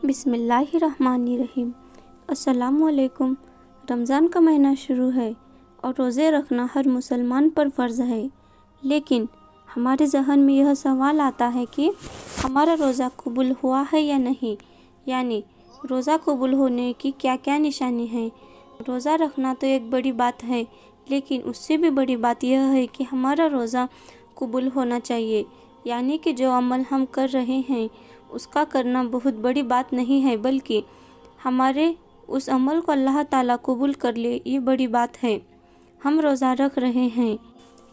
बिस्मिल्लाहिर्रहमानिर्रहीम। अस्सलामुअलैकुम। रमज़ान का महीना शुरू है और रोज़े रखना हर मुसलमान पर फ़र्ज़ है, लेकिन हमारे ज़हन में यह सवाल आता है कि हमारा रोज़ा कबूल हुआ है या नहीं, यानी रोज़ा कबूल होने की क्या क्या निशानी है। रोज़ा रखना तो एक बड़ी बात है, लेकिन उससे भी बड़ी बात यह है कि हमारा रोज़ा कबूल होना चाहिए, यानी कि जो अमल हम कर रहे हैं उसका करना बहुत बड़ी बात नहीं है, बल्कि हमारे उस अमल को अल्लाह ताला कबूल कर ले, ये बड़ी बात है। हम रोज़ा रख रहे हैं,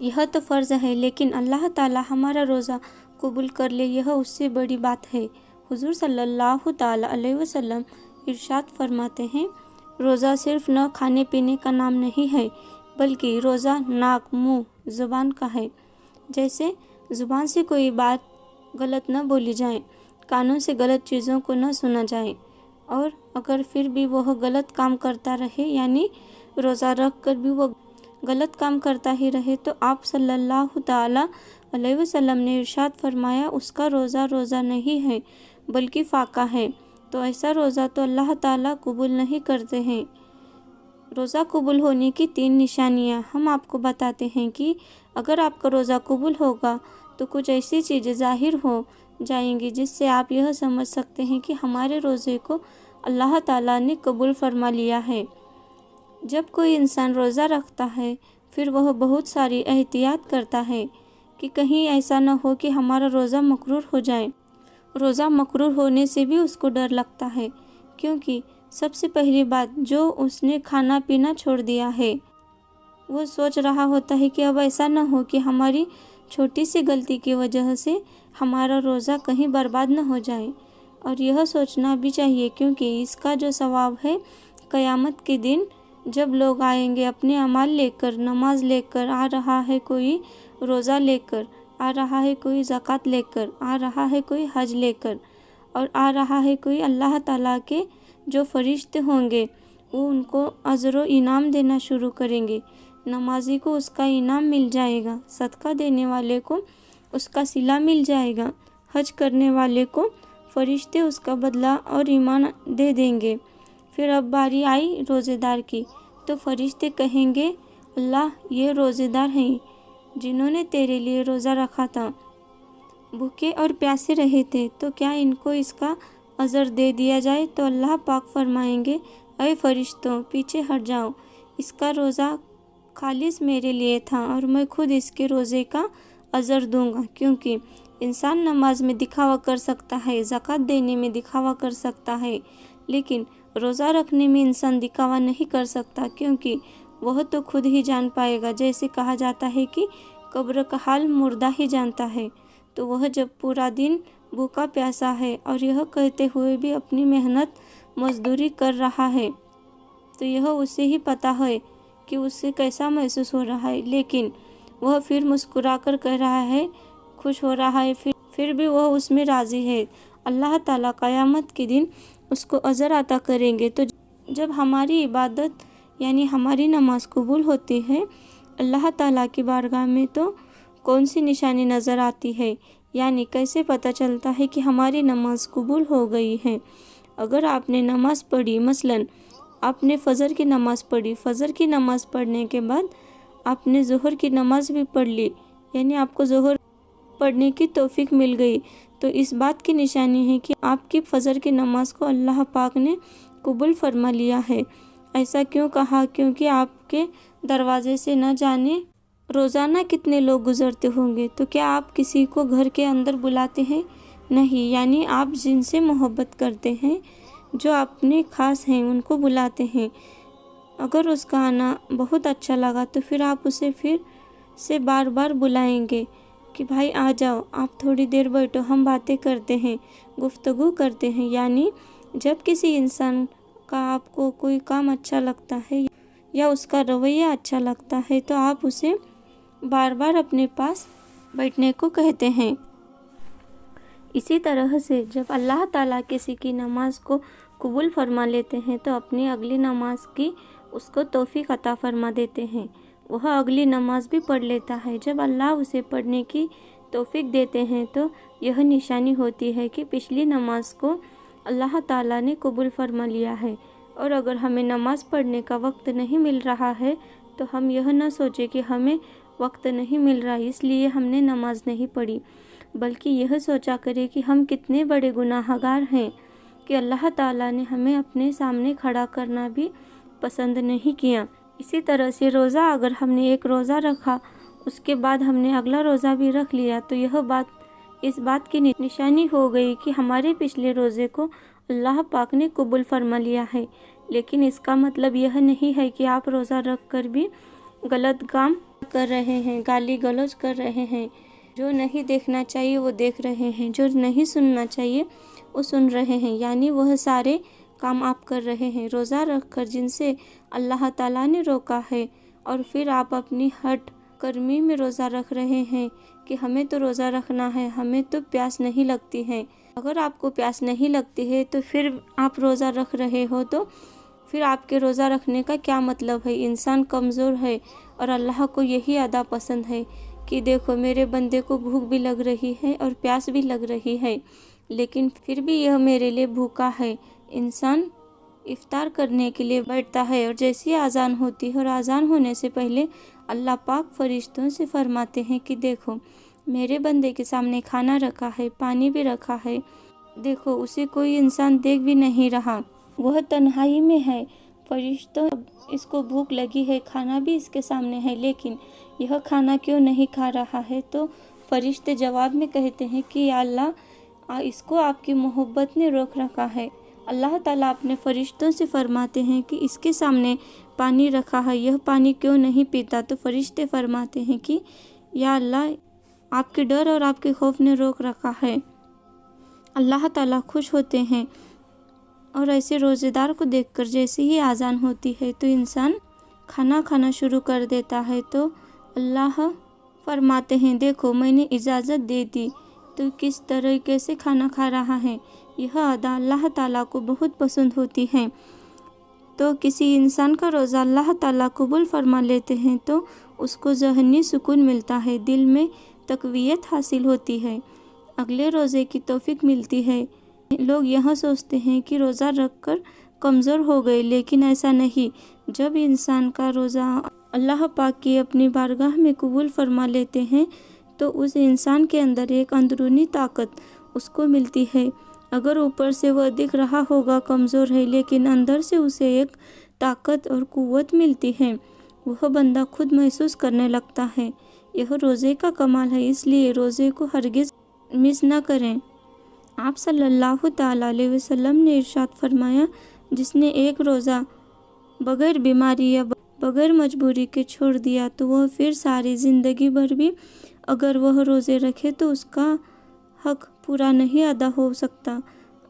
यह तो फ़र्ज़ है, लेकिन अल्लाह ताला हमारा रोज़ा कबूल कर ले, यह उससे बड़ी बात है। हुज़ूर सल्लल्लाहु ताला अलैहि वसल्लम इरशाद फरमाते हैं, रोज़ा सिर्फ न खाने पीने का नाम नहीं है, बल्कि रोज़ा नाक, मुंह, ज़ुबान का है। जैसे ज़ुबान से कोई बात गलत न बोली जाए, कानों से गलत चीज़ों को न सुना जाए, और अगर फिर भी वह गलत काम करता रहे, यानी रोज़ा रख कर भी वह गलत काम करता ही रहे, तो आप सल्लल्लाहु ताला अलैहि वसल्लम ने इरशाद फरमाया, उसका रोज़ा रोज़ा नहीं है बल्कि फ़ाका है। तो ऐसा रोज़ा तो अल्लाह ताला कबूल नहीं करते हैं। रोज़ा कबूल होने की 3 निशानियाँ हम आपको बताते हैं कि अगर आपका रोज़ा कबूल होगा तो कुछ ऐसी चीज़ें ज़ाहिर हो जाएंगी जिससे आप यह समझ सकते हैं कि हमारे रोज़े को अल्लाह ताला ने कबूल फरमा लिया है। जब कोई इंसान रोज़ा रखता है, फिर वह बहुत सारी एहतियात करता है कि कहीं ऐसा न हो कि हमारा रोज़ा मकरूर हो जाए। रोज़ा मकरूर होने से भी उसको डर लगता है, क्योंकि सबसे पहली बात, जो उसने खाना पीना छोड़ दिया है, वो सोच रहा होता है कि अब ऐसा न हो कि हमारी छोटी सी गलती की वजह से हमारा रोज़ा कहीं बर्बाद न हो जाए। और यह सोचना भी चाहिए, क्योंकि इसका जो सवाब है, क़यामत के दिन जब लोग आएंगे अपने अमाल लेकर, नमाज लेकर, आ रहा है कोई रोज़ा लेकर, आ रहा है कोई ज़कात लेकर, आ रहा है कोई हज लेकर, और आ रहा है कोई अल्लाह ताला के जो फरिश्ते होंगे, वो उनको अज़्र व इनाम देना शुरू करेंगे। नमाजी को उसका इनाम मिल जाएगा, सदका देने वाले को उसका सिला मिल जाएगा, हज करने वाले को फरिश्ते उसका बदला और ईमान दे देंगे। फिर अब बारी आई रोज़ेदार की, तो फरिश्ते कहेंगे, अल्लाह, ये रोज़ेदार हैं जिन्होंने तेरे लिए रोज़ा रखा था, भूखे और प्यासे रहे थे, तो क्या इनको इसका अज़र दे दिया जाए? तो अल्लाह पाक फरमाएंगे, ऐ फरिश्तों, पीछे हट जाओ, इसका रोज़ा खालिस मेरे लिए था और मैं खुद इसके रोज़े का अज़र दूंगा। क्योंकि इंसान नमाज में दिखावा कर सकता है, ज़कात देने में दिखावा कर सकता है, लेकिन रोज़ा रखने में इंसान दिखावा नहीं कर सकता, क्योंकि वह तो खुद ही जान पाएगा। जैसे कहा जाता है कि कब्र का हाल मुर्दा ही जानता है, तो वह जब पूरा दिन भूखा प्यासा है और यह कहते हुए भी अपनी मेहनत मजदूरी कर रहा है, तो यह उसे ही पता है कि उससे कैसा महसूस हो रहा है, लेकिन वह फिर मुस्कुराकर कह रहा है, खुश हो रहा है, फिर भी वह उसमें राज़ी है। अल्लाह ताला क़यामत के दिन उसको अज़र अता करेंगे। तो जब हमारी इबादत यानी हमारी नमाज कबूल होती है अल्लाह ताला की बारगाह में, तो कौन सी निशानी नज़र आती है, यानी कैसे पता चलता है कि हमारी नमाज कबूल हो गई है। अगर आपने नमाज़ पढ़ी, मसलन आपने फ़जर की नमाज़ पढ़ी, फ़जर की नमाज़ पढ़ने के बाद आपने ज़ोहर की नमाज़ भी पढ़ ली, यानी आपको ज़ोहर पढ़ने की तौफीक मिल गई, तो इस बात की निशानी है कि आपकी फ़जर की नमाज़ को अल्लाह पाक ने कबूल फरमा लिया है। ऐसा क्यों कहा? क्योंकि आपके दरवाज़े से न जाने रोज़ाना कितने लोग गुज़रते होंगे, तो क्या आप किसी को घर के अंदर बुलाते हैं? नहीं, यानी आप जिनसे मोहब्बत करते हैं, जो अपने ख़ास हैं, उनको बुलाते हैं। अगर उसका आना बहुत अच्छा लगा तो फिर आप उसे फिर से बार बार बुलाएंगे कि भाई आ जाओ, आप थोड़ी देर बैठो, हम बातें करते हैं, गुफ्तगू करते हैं। यानी जब किसी इंसान का आपको कोई काम अच्छा लगता है या उसका रवैया अच्छा लगता है, तो आप उसे बार बार अपने पास बैठने को कहते हैं। इसी तरह से जब अल्लाह ताला किसी की नमाज को कबूल फरमा लेते हैं, तो अपनी अगली नमाज की उसको तौफीक अता फरमा देते हैं। वह अगली नमाज भी पढ़ लेता है। जब अल्लाह उसे पढ़ने की तौफीक देते हैं, तो यह निशानी होती है कि पिछली नमाज को अल्लाह ताला ने कबूल फरमा लिया है। और अगर हमें नमाज़ पढ़ने का वक्त नहीं मिल रहा है तो हम यह न सोचें कि हमें वक्त नहीं मिल रहा इसलिए हमने नमाज़ नहीं पढ़ी, बल्कि यह सोचा करें कि हम कितने बड़े गुनाहगार हैं कि अल्लाह ताला ने हमें अपने सामने खड़ा करना भी पसंद नहीं किया। इसी तरह से रोज़ा, अगर हमने एक रोज़ा रखा उसके बाद हमने अगला रोज़ा भी रख लिया तो यह बात इस बात की निशानी हो गई कि हमारे पिछले रोज़े को अल्लाह पाक ने कबूल फरमा लिया है। लेकिन इसका मतलब यह नहीं है कि आप रोज़ा रख कर भी गलत काम कर रहे हैं, गाली गलौज कर रहे हैं, जो नहीं देखना चाहिए वो देख रहे हैं, जो नहीं सुनना चाहिए वो सुन रहे हैं, यानी वह सारे काम आप कर रहे हैं रोज़ा रख कर जिनसे अल्लाह ताला ने रोका है। और फिर आप अपनी हट कर्मी में रोज़ा रख रहे हैं कि हमें तो रोज़ा रखना है, हमें तो प्यास नहीं लगती है। अगर आपको प्यास नहीं लगती है तो फिर आप रोज़ा रख रहे हो तो फिर आपके रोज़ा रखने का क्या मतलब है। इंसान कमज़ोर है और अल्लाह को यही अदा पसंद है कि देखो मेरे बंदे को भूख भी लग रही है और प्यास भी लग रही है, लेकिन फिर भी यह मेरे लिए भूखा है। इंसान इफ्तार करने के लिए बैठता है और जैसी आज़ान होती है और आज़ान होने से पहले अल्लाह पाक फरिश्तों से फरमाते हैं कि देखो मेरे बंदे के सामने खाना रखा है, पानी भी रखा है, देखो उसे कोई इंसान देख भी नहीं रहा, वह तन्हाई में है। फरिश्तों इसको भूख लगी है, खाना भी इसके सामने है, लेकिन यह खाना क्यों नहीं खा रहा है। तो फरिश्ते जवाब में कहते हैं कि या अल्लाह इसको आपकी मोहब्बत ने रोक रखा है। अल्लाह ताला अपने फरिश्तों से फरमाते हैं कि इसके सामने पानी रखा है, यह पानी क्यों नहीं पीता। तो फरिश्ते फरमाते हैं कि या अल्लाह आपके डर और आपके खौफ ने रोक रखा है। अल्लाह ताला खुश होते हैं और ऐसे रोज़ेदार को देखकर जैसे ही आज़ान होती है तो इंसान खाना खाना शुरू कर देता है। तो अल्लाह फरमाते हैं देखो मैंने इजाज़त दे दी तो किस तरीके से खाना खा रहा है। यह अदा अल्लाह ताला को बहुत पसंद होती है। तो किसी इंसान का रोज़ा अल्लाह ताला कबूल फरमा लेते हैं तो उसको ज़हनी सुकून मिलता है, दिल में तक़वियत हासिल होती है, अगले रोज़े की तौफीक मिलती है। लोग यह सोचते हैं कि रोज़ा रख कर कमज़ोर हो गए, लेकिन ऐसा नहीं। जब इंसान का रोज़ा अल्लाह पाक की अपनी बारगाह में कबूल फरमा लेते हैं तो उस इंसान के अंदर एक अंदरूनी ताकत उसको मिलती है। अगर ऊपर से वह दिख रहा होगा कमज़ोर है, लेकिन अंदर से उसे एक ताकत और कुव्वत मिलती है, वह बंदा खुद महसूस करने लगता है। यह रोज़े का कमाल है, इसलिए रोज़े को हरगिज़ मिस न करें। आप सल्लल्लाहु ताला अलैहि वसल्लम ने इरशाद फरमाया, जिसने एक रोज़ा बग़ैर बीमारी या बग़ैर मजबूरी के छोड़ दिया तो वह फिर सारी ज़िंदगी भर भी अगर वह रोज़े रखे तो उसका हक़ पूरा नहीं अदा हो सकता।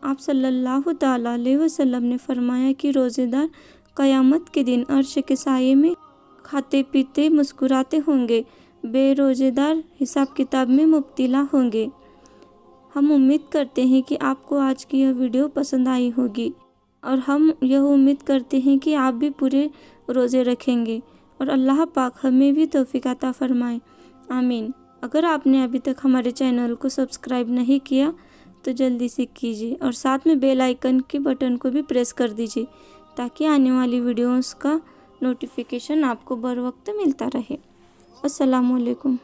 आप सल्लल्लाहु ताला अलैहि वसल्लम ने फरमाया कि रोज़ेदार क़यामत के दिन अर्श के साये में खाते पीते मुस्कुराते होंगे, बेरोज़ेदार हिसाब किताब में मुब्तला होंगे। हम उम्मीद करते हैं कि आपको आज की यह वीडियो पसंद आई होगी और हम यह उम्मीद करते हैं कि आप भी पूरे रोज़े रखेंगे और अल्लाह पाक हमें भी तौफीक अता फरमाए, आमीन। अगर आपने अभी तक हमारे चैनल को सब्सक्राइब नहीं किया तो जल्दी से कीजिए और साथ में बेल आइकन के बटन को भी प्रेस कर दीजिए ताकि आने वाली वीडियोस का नोटिफिकेशन आपको बर वक्त मिलता रहे। अस्सलामु अलैकुम।